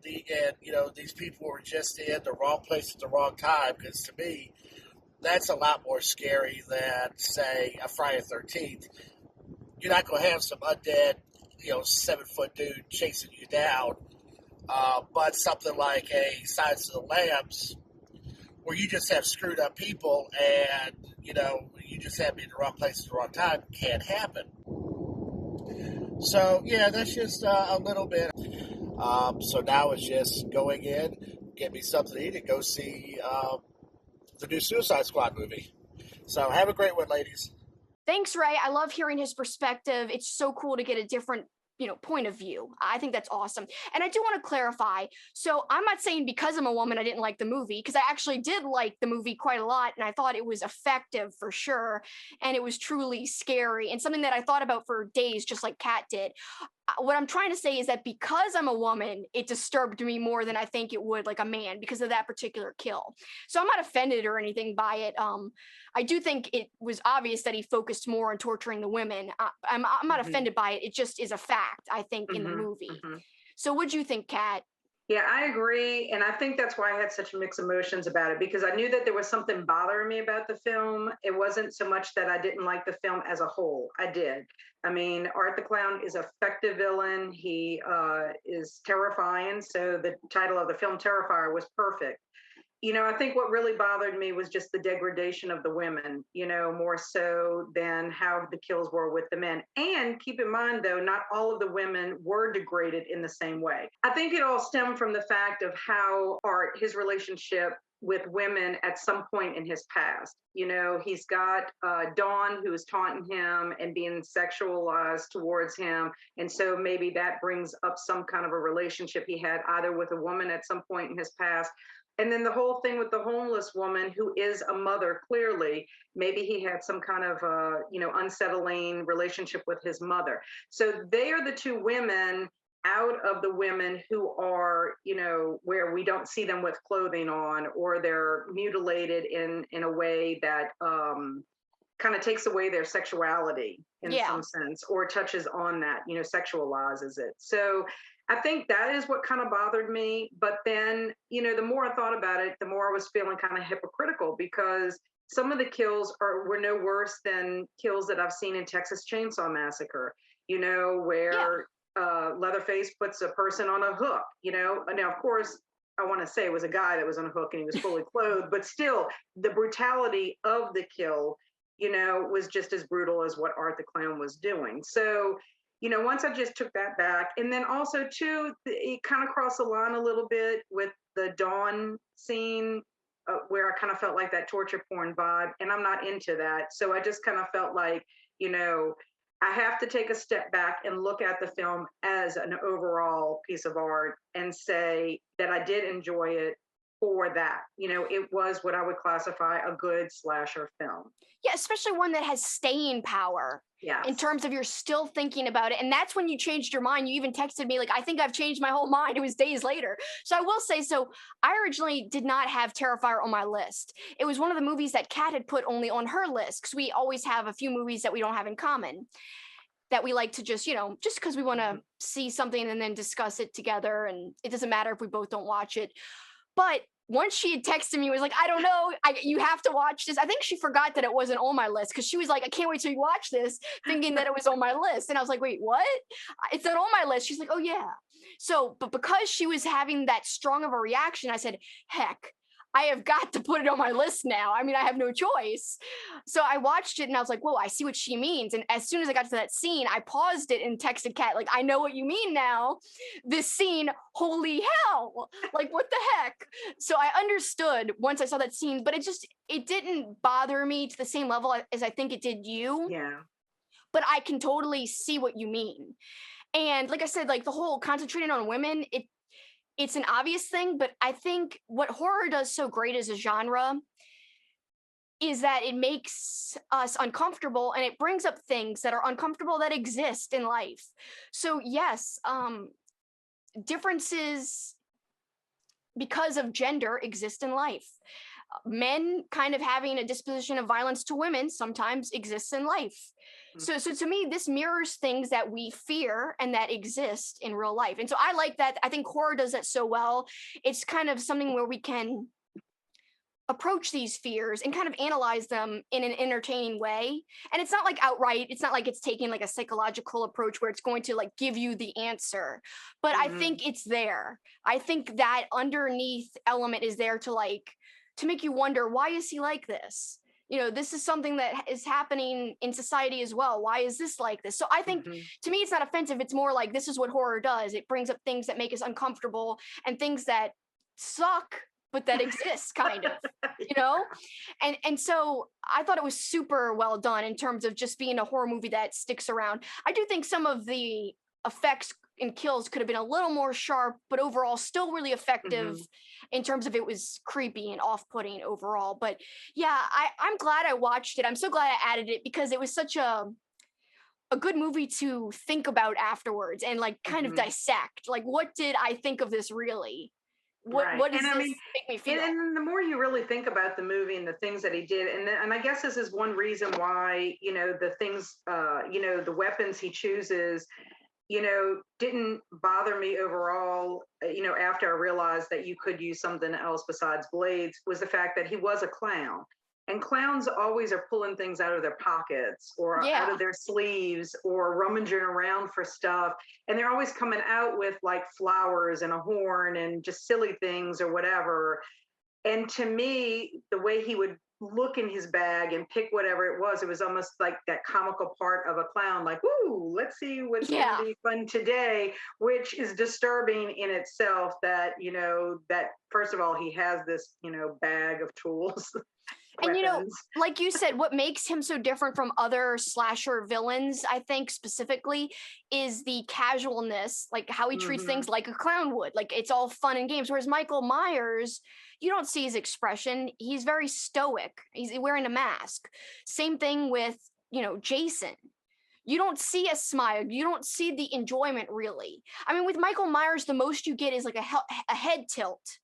these people were just in the wrong place at the wrong time. Because to me, that's a lot more scary than, say, a Friday the 13th. You're not going to have some undead, 7-foot dude chasing you down, but something like a Silence of the Lambs, where you just have screwed up people, and you just have to be in the wrong place at the wrong time, can't happen. So yeah, that's just a little bit. So now it's just going in, get me something to eat, and go see the new Suicide Squad movie. So have a great one, ladies. Thanks, Ray. I love hearing his perspective. It's so cool to get a different point of view. I think that's awesome. And I do want to clarify. So I'm not saying because I'm a woman, I didn't like the movie, because I actually did like the movie quite a lot. And I thought it was effective for sure. And it was truly scary and something that I thought about for days, just like Kat did. What I'm trying to say is that because I'm a woman, it disturbed me more than I think it would like a man because of that particular kill. So I'm not offended or anything by it. I do think it was obvious that he focused more on torturing the women. I'm not offended by it. It just is a fact, I think, in the movie. So what'd you think, Kat? Yeah, I agree. And I think that's why I had such mixed emotions about it, because I knew that there was something bothering me about the film. It wasn't so much that I didn't like the film as a whole. I did. I mean, Art the Clown is an effective villain. He is terrifying. So the title of the film, Terrifier, was perfect. I think what really bothered me was just the degradation of the women, more so than how the kills were with the men. And keep in mind, though, not all of the women were degraded in the same way. I think it all stemmed from the fact of how his relationship with women at some point in his past. He's got Dawn, who is taunting him and being sexualized towards him. And so maybe that brings up some kind of a relationship he had either with a woman at some point in his past. And then the whole thing with the homeless woman, who is a mother, clearly, maybe he had some kind of, unsettling relationship with his mother. So they are the two women out of the women who are, where we don't see them with clothing on, or they're mutilated in a way that kind of takes away their sexuality in some sense, or touches on that, sexualizes it. So I think that is what kind of bothered me. But then, the more I thought about it, the more I was feeling kind of hypocritical, because some of the kills were no worse than kills that I've seen in Texas Chainsaw Massacre, where Leatherface puts a person on a hook, Now, of course, I want to say it was a guy that was on a hook and he was fully clothed, but still the brutality of the kill, was just as brutal as what Art the Clown was doing. So, once I just took that back, and then also too, it kind of crossed the line a little bit with the Dawn scene, where I kind of felt like that torture porn vibe, and I'm not into that. So I just kind of felt like, I have to take a step back and look at the film as an overall piece of art and say that I did enjoy it for that. It was what I would classify a good slasher film. Yeah, especially one that has staying power. Yeah. In terms of you're still thinking about it. And that's when you changed your mind. You even texted me, like, I think I've changed my whole mind. It was days later. So I will say, I originally did not have Terrifier on my list. It was one of the movies that Kat had put only on her list, because we always have a few movies that we don't have in common, that we like to just because we want to see something and then discuss it together. And it doesn't matter if we both don't watch it. But once she had texted me, was like, I don't know, you have to watch this. I think she forgot that it wasn't on my list, because she was like, I can't wait till you watch this, thinking that it was on my list. And I was like, wait, what? It's not on my list. She's like, oh yeah. So, but because she was having that strong of a reaction, I said, heck, I have got to put it on my list now. I mean, I have no choice. So I watched it and I was like, whoa, I see what she means. And as soon as I got to that scene, I paused it and texted Kat, like, I know what you mean now. This scene, holy hell. Like, what the heck? So I understood once I saw that scene, but it didn't bother me to the same level as I think it did you. Yeah. But I can totally see what you mean. And like I said, like the whole concentrating on women, it's an obvious thing, but I think what horror does so great as a genre is that it makes us uncomfortable and it brings up things that are uncomfortable that exist in life. So yes, differences because of gender exist in life. Men kind of having a disposition of violence to women sometimes exists in life. So to me, this mirrors things that we fear and that exist in real life. And so I like that. I think horror does that so well. It's kind of something where we can approach these fears and kind of analyze them in an entertaining way. And it's not like outright, it's not like it's taking like a psychological approach where it's going to like give you the answer, but I think it's there. I think that underneath element is there to make you wonder, why is he like this? You know, this is something that is happening in society as well. Why is this like this? So I think to me, it's not offensive. It's more like, this is what horror does. It brings up things that make us uncomfortable and things that suck, but that exists kind of, you know? And so I thought it was super well done in terms of just being a horror movie that sticks around. I do think some of the effects and kills could have been a little more sharp, but overall still really effective in terms of it was creepy and off-putting overall. But yeah, I'm glad I watched it. I'm so glad I added it because it was such a good movie to think about afterwards and like kind of dissect. Like, what did I think of this really? What does this make me feel? And the more you really think about the movie and the things that he did, and I guess this is one reason why, you know, the things, you know, the weapons he chooses, you know, didn't bother me overall, you know, after I realized that you could use something else besides blades, was the fact that he was a clown. And clowns always are pulling things out of their pockets or out of their sleeves or rummaging around for stuff. And they're always coming out with like flowers and a horn and just silly things or whatever. And to me, the way he would look in his bag and pick whatever it was almost like that comical part of a clown, like, woo, let's see what's going to be fun today, which is disturbing in itself that, you know, that first of all, he has this, you know, bag of tools. And you know, like you said, what makes him so different from other slasher villains, I think specifically, is the casualness, like how he treats things like a clown would. Like it's all fun and games. Whereas Michael Myers, you don't see his expression. He's very stoic. He's wearing a mask. Same thing with, you know, Jason. You don't see a smile. You don't see the enjoyment really. I mean, with Michael Myers, the most you get is like a head tilt,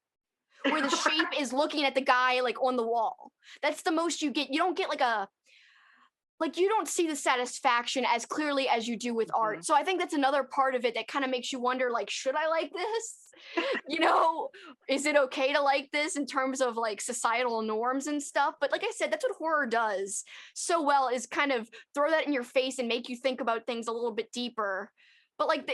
where the shape is looking at the guy like on the wall. That's the most you get. You don't get you don't see the satisfaction as clearly as you do with art. So I think that's another part of it that kind of makes you wonder, like, should I like this? You know, is it okay to like this in terms of like societal norms and stuff? But like I said, that's what horror does so well, is kind of throw that in your face and make you think about things a little bit deeper. But like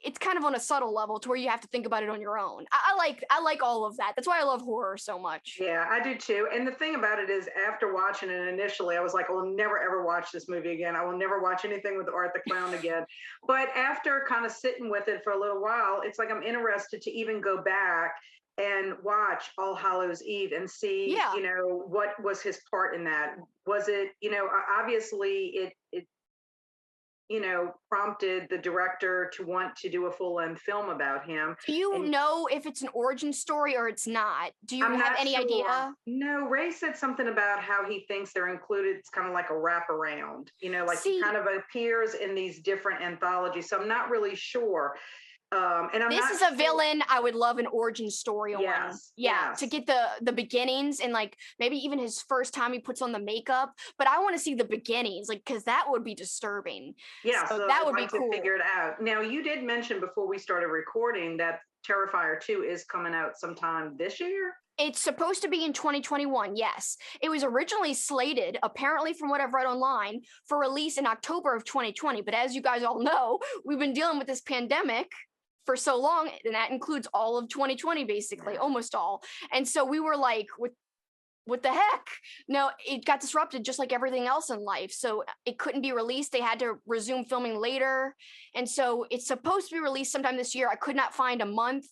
it's kind of on a subtle level to where you have to think about it on your own. I like all of that. That's why I love horror so much. Yeah, I do too. And the thing about it is, after watching it initially, I was like, I will never ever watch this movie again. I will never watch anything with Art the Clown again. But after kind of sitting with it for a little while, it's like I'm interested to even go back and watch All Hallows Eve and see, you know, what was his part in that. Was it, you know, obviously it you know, prompted the director to want to do a full-length film about him. Do you know if it's an origin story or it's not? Do you have any idea? No, Ray said something about how he thinks they're included. It's kind of like a wraparound, you know, like he kind of appears in these different anthologies. So I'm not really sure. And this is a villain I would love an origin story on. Yes. To get the beginnings and like maybe even his first time he puts on the makeup. But I want to see the beginnings, like, because that would be disturbing. Yeah, so that would be cool to figure it out. Now, you did mention before we started recording that Terrifier 2 is coming out sometime this year. It's supposed to be in 2021, yes. It was originally slated, apparently from what I've read online, for release in October of 2020. But as you guys all know, we've been dealing with this pandemic for so long, and that includes all of 2020, basically, almost all. And so we were like, what the heck? No, it got disrupted just like everything else in life. So it couldn't be released. They had to resume filming later. And so it's supposed to be released sometime this year. I could not find a month.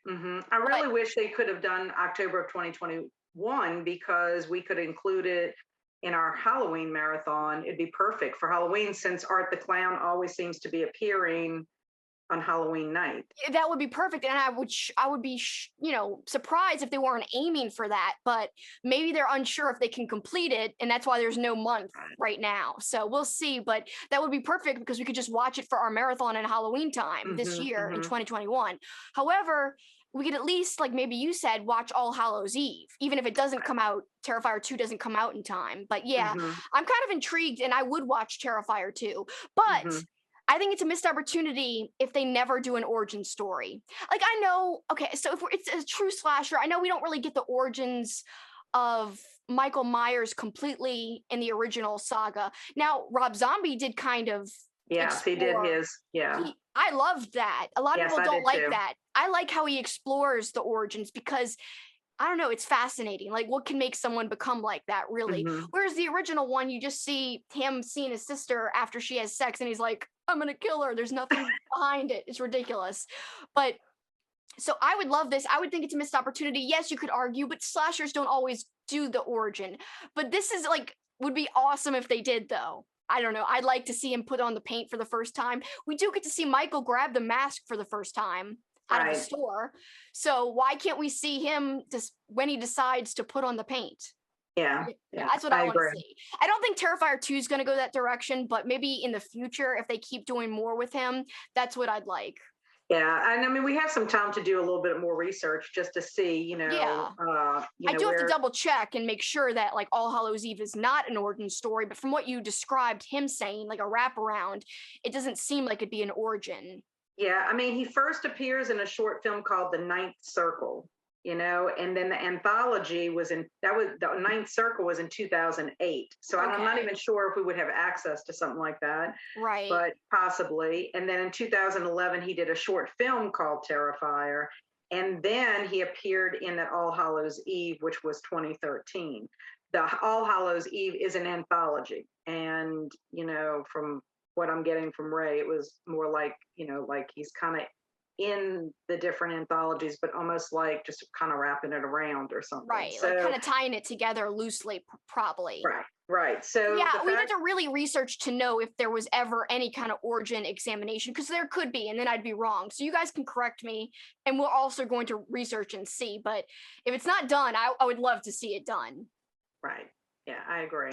I really wish they could have done October of 2021 because we could include it in our Halloween marathon. It'd be perfect for Halloween since Art the Clown always seems to be appearing on Halloween night. That would be perfect, and I would be surprised if they weren't aiming for that, but maybe they're unsure if they can complete it, and that's why there's no month right now. So we'll see, but that would be perfect because we could just watch it for our marathon and Halloween time this year in 2021. However, we could at least, like maybe you said, watch All Hallows Eve, even if it doesn't come out, Terrifier 2 doesn't come out in time. But yeah, I'm kind of intrigued, and I would watch Terrifier 2, but I think it's a missed opportunity if they never do an origin story. Like, I know, okay, so if it's a true slasher, I know we don't really get the origins of Michael Myers completely in the original saga. Now, Rob Zombie did kind of he did his, I loved that. A lot of people don't like too. that. I like how he explores the origins because I don't know, it's fascinating. Like, what can make someone become like that, really? Whereas the original one, you just see him seeing his sister after she has sex, and he's like, I'm going to kill her. There's nothing behind it. It's ridiculous. But so I would love this. I would think it's a missed opportunity. Yes, you could argue, but slashers don't always do the origin. But this is like, would be awesome if they did, though. I don't know. I'd like to see him put on the paint for the first time. We do get to see Michael grab the mask for the first time out of the store. So why can't we see him just when he decides to put on the paint? Yeah, That's what I want to see. I don't think Terrifier 2 is going to go that direction, but maybe in the future, if they keep doing more with him, that's what I'd like. Yeah, and I mean, we have some time to do a little bit more research just to see, I do have to double check and make sure that like All Hallows Eve is not an origin story, but from what you described him saying, like a wraparound, it doesn't seem like it'd be an origin. Yeah, I mean, he first appears in a short film called The Ninth Circle, and then the anthology the Ninth Circle was in 2008. So I'm not even sure if we would have access to something like that. Right. But possibly. And then in 2011, he did a short film called Terrifier. And then he appeared in that All Hallows Eve, which was 2013. The All Hallows Eve is an anthology. And, from what I'm getting from Ray, it was more like, like he's kind of in the different anthologies, but almost like just kind of wrapping it around or something. Right, so, like kind of tying it together loosely, probably. Right. So yeah, we had to really research to know if there was ever any kind of origin examination, because there could be, and then I'd be wrong. So you guys can correct me, and we're also going to research and see. But if it's not done, I would love to see it done. Right. Yeah, I agree.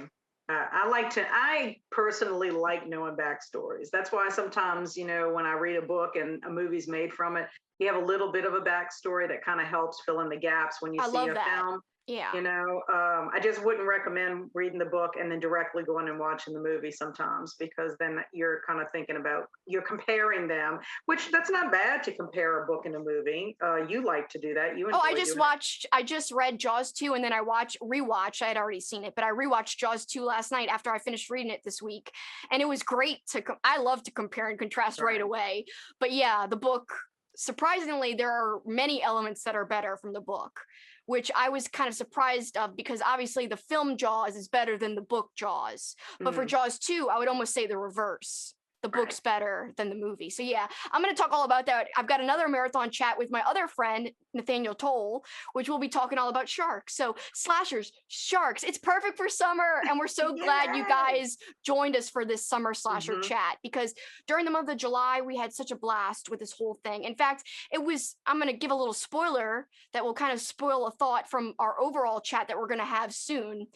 I personally like knowing backstories. That's why sometimes, when I read a book and a movie's made from it, you have a little bit of a backstory that kind of helps fill in the gaps when you see a film. Yeah. I just wouldn't recommend reading the book and then directly going and watching the movie sometimes, because then you're kind of you're comparing them, which that's not bad to compare a book and a movie. You like to do that. I just read Jaws 2 and then I rewatched. I had already seen it, but I rewatched Jaws 2 last night after I finished reading it this week. And it was great I love to compare and contrast right away. But yeah, the book, surprisingly, there are many elements that are better from the book, which I was kind of surprised of, because obviously the film Jaws is better than the book Jaws. But for Jaws 2, I would almost say the reverse. The book's better than the movie. So yeah, I'm going to talk all about that. I've got another marathon chat with my other friend, Nathaniel Toll, which we'll be talking all about sharks. So slashers, sharks, it's perfect for summer. And we're so glad you guys joined us for this summer slasher chat, because during the month of July, we had such a blast with this whole thing. In fact, I'm going to give a little spoiler that will kind of spoil a thought from our overall chat that we're going to have soon.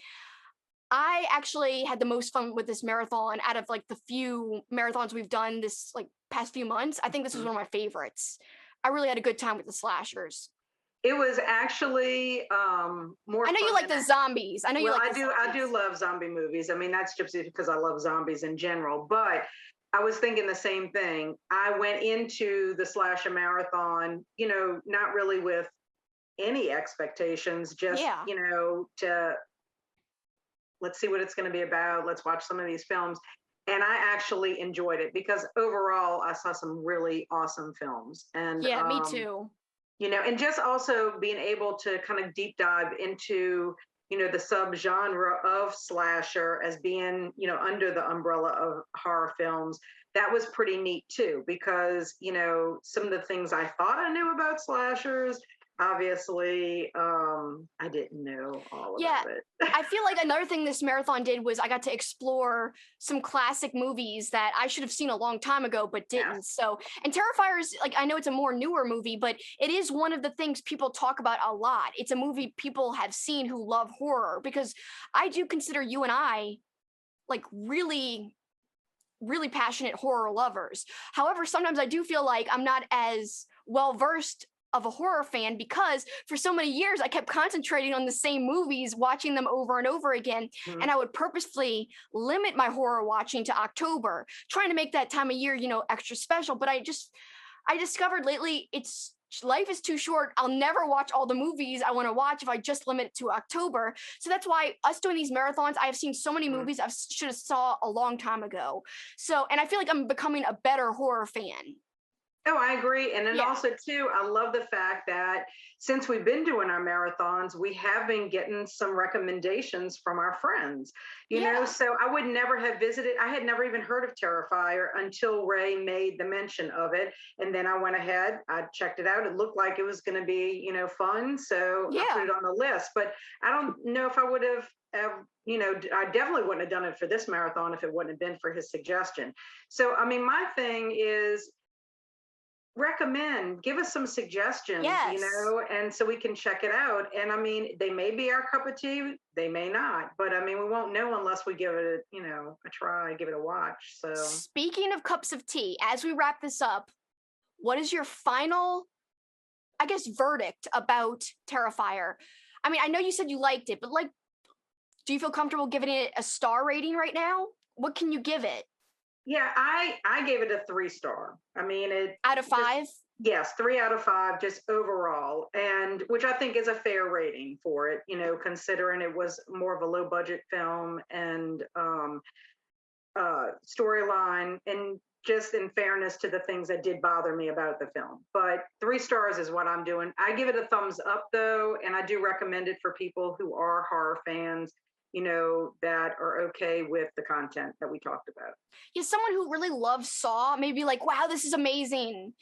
I actually had the most fun with this marathon out of like the few marathons we've done this like past few months. I think this was one of my favorites. I really had a good time with the slashers. It was actually more. I know you like the zombies. I know you like. I do love zombie movies. I mean, that's just because I love zombies in general. But I was thinking the same thing. I went into the slasher marathon, not really with any expectations, just to let's see what it's going to be about. Let's watch some of these films. and I actually enjoyed it because overall I saw some really awesome films. And Yeah, me too. and just also being able to kind of deep dive into the subgenre of slasher as being under the umbrella of horror films. That was pretty neat too, because some of the things I thought I knew about slashers, obviously I didn't know all Yeah, about it. I feel like another thing this marathon did was I got to explore some classic movies that I should have seen a long time ago, but didn't. Yes. So, and Terrifier is like, I know it's a more newer movie, but it is one of the things people talk about a lot. It's a movie people have seen who love horror, because I do consider you and I like really, really passionate horror lovers. However, sometimes I do feel like I'm not as well versed of a horror fan, because for so many years I kept concentrating on the same movies, watching them over and over again. Mhm. And I would purposefully limit my horror watching to October, trying to make that time of year, extra special. But I discovered lately life is too short. I'll never watch all the movies I want to watch if I just limit it to October. So that's why us doing these marathons, I have seen so many movies I should have saw a long time ago. So, and I feel like I'm becoming a better horror fan. Oh, I agree. And then Yeah. also, too, I love the fact that since we've been doing our marathons, we have been getting some recommendations from our friends, Yeah. So I would never have visited. I had never even heard of Terrifier until Ray made the mention of it. And then I went ahead, I checked it out. It looked like it was going to be, fun. So I put Yeah. it on the list. But I don't know if I would have. I definitely wouldn't have done it for this marathon if it wouldn't have been for his suggestion. So, I mean, my thing is, give us some suggestions, Yes. and so we can check it out. And I mean, they may be our cup of tea, they may not, but I mean, we won't know unless we give it a try, give it a watch. So Speaking of cups of tea, as we wrap this up, what is your final, I guess, verdict about Terrifier? I mean, I know you said you liked it, but like, do you feel comfortable giving it a star rating right now? What can you give it? yeah, I gave it a 3-star. I mean, it Out of 5? yes, 3 out of 5 just overall, and which I think is a fair rating for it, considering it was more of a low budget film and storyline, and just in fairness to the things that did bother me about the film. But 3 stars is what I'm doing. I give it a thumbs up though, and I do recommend it for people who are horror fans, that are okay with the content that we talked about. Yeah, someone who really loves Saw, maybe like, wow, this is amazing.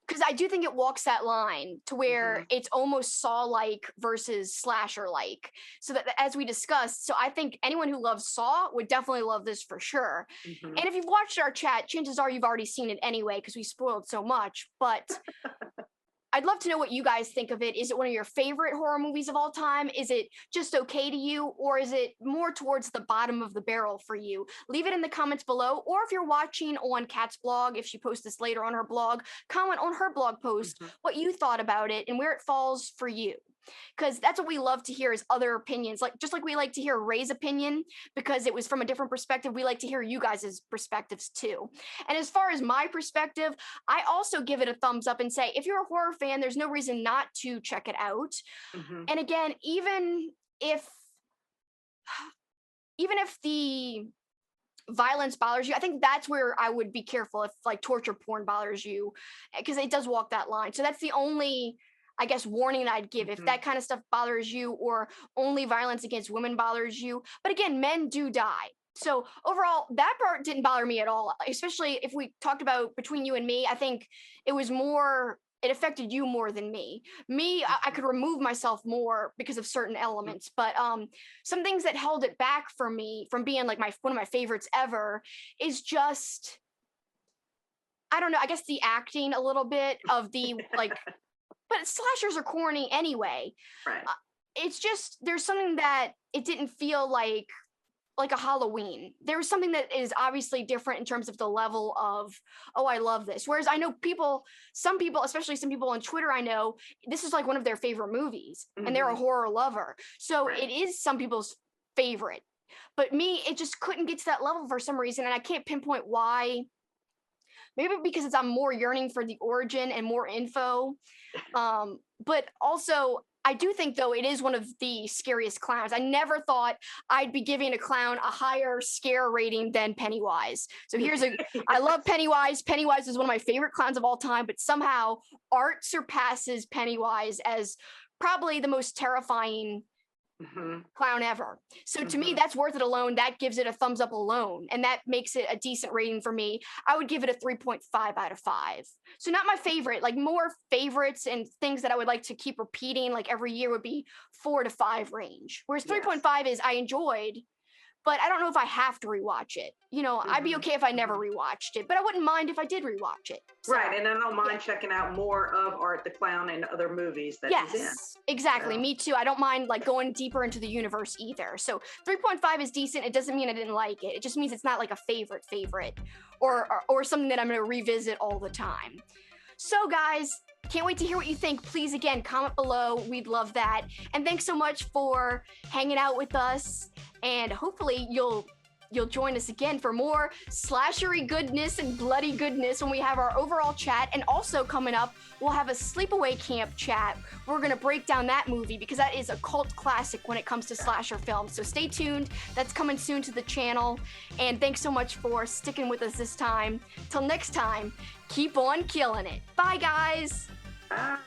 Because I do think it walks that line to where it's almost Saw-like versus slasher-like. So that, as we discussed, so I think anyone who loves Saw would definitely love this for sure. And if you've watched our chat, chances are you've already seen it anyway, because we spoiled so much. But I'd love to know what you guys think of it. Is it one of your favorite horror movies of all time? Is it just okay to you? Or is it more towards the bottom of the barrel for you? Leave it in the comments below. Or if you're watching on Kat's blog, if she posts this later on her blog, comment on her blog post what you thought about it and where it falls for you. Because that's what we love to hear, is other opinions. Like, just like we like to hear Ray's opinion because it was from a different perspective, we like to hear you guys' perspectives too. And as far as my perspective, I also give it a thumbs up and say, if you're a horror fan, there's no reason not to check it out. And again, even if the violence bothers you, I think that's where I would be careful if like torture porn bothers you, because it does walk that line. So that's the only, I guess, warning I'd give if that kind of stuff bothers you, or only violence against women bothers you. But again, men do die. So overall, that part didn't bother me at all, especially if we talked about between you and me. I think it was more, it affected you more than me. I could remove myself more because of certain elements, but some things that held it back for me from being like one of my favorites ever is just, I don't know, I guess the acting a little bit of the like, but slashers are corny anyway. Right. It's just, there's something that it didn't feel like a Halloween. There was something that is obviously different in terms of the level of, oh, I love this. Whereas I know some people, especially some people on Twitter I know, this is like one of their favorite movies and they're a horror lover. So it is some people's favorite. But me, it just couldn't get to that level for some reason. And I can't pinpoint why. Maybe because I'm more yearning for the origin and more info. But also, I do think, though, it is one of the scariest clowns. I never thought I'd be giving a clown a higher scare rating than Pennywise. So I love Pennywise. Pennywise is one of my favorite clowns of all time, but somehow Art surpasses Pennywise as probably the most terrifying clown ever. So to me, that's worth it alone. That gives it a thumbs up alone. And that makes it a decent rating for me. I would give it a 3.5 out of 5. So not my favorite, like more favorites and things that I would like to keep repeating like every year would be 4 to 5 range. Whereas 3.5 is I enjoyed, but I don't know if I have to rewatch it. You know, I'd be okay if I never rewatched it, but I wouldn't mind if I did rewatch it. So, right, and I don't mind checking out more of Art the Clown and other movies that he's in. Exactly. Yeah. Me too. I don't mind like going deeper into the universe either. So 3.5 is decent. It doesn't mean I didn't like it. It just means it's not like a favorite or something that I'm going to revisit all the time. So guys, can't wait to hear what you think. Please, again, comment below. We'd love that. And thanks so much for hanging out with us. And hopefully you'll join us again for more slashery goodness and bloody goodness when we have our overall chat. And also coming up, we'll have a sleepaway camp chat. We're going to break down that movie because that is a cult classic when it comes to slasher films. So stay tuned. That's coming soon to the channel. And thanks so much for sticking with us this time. Till next time, keep on killing it. Bye, guys. Bye.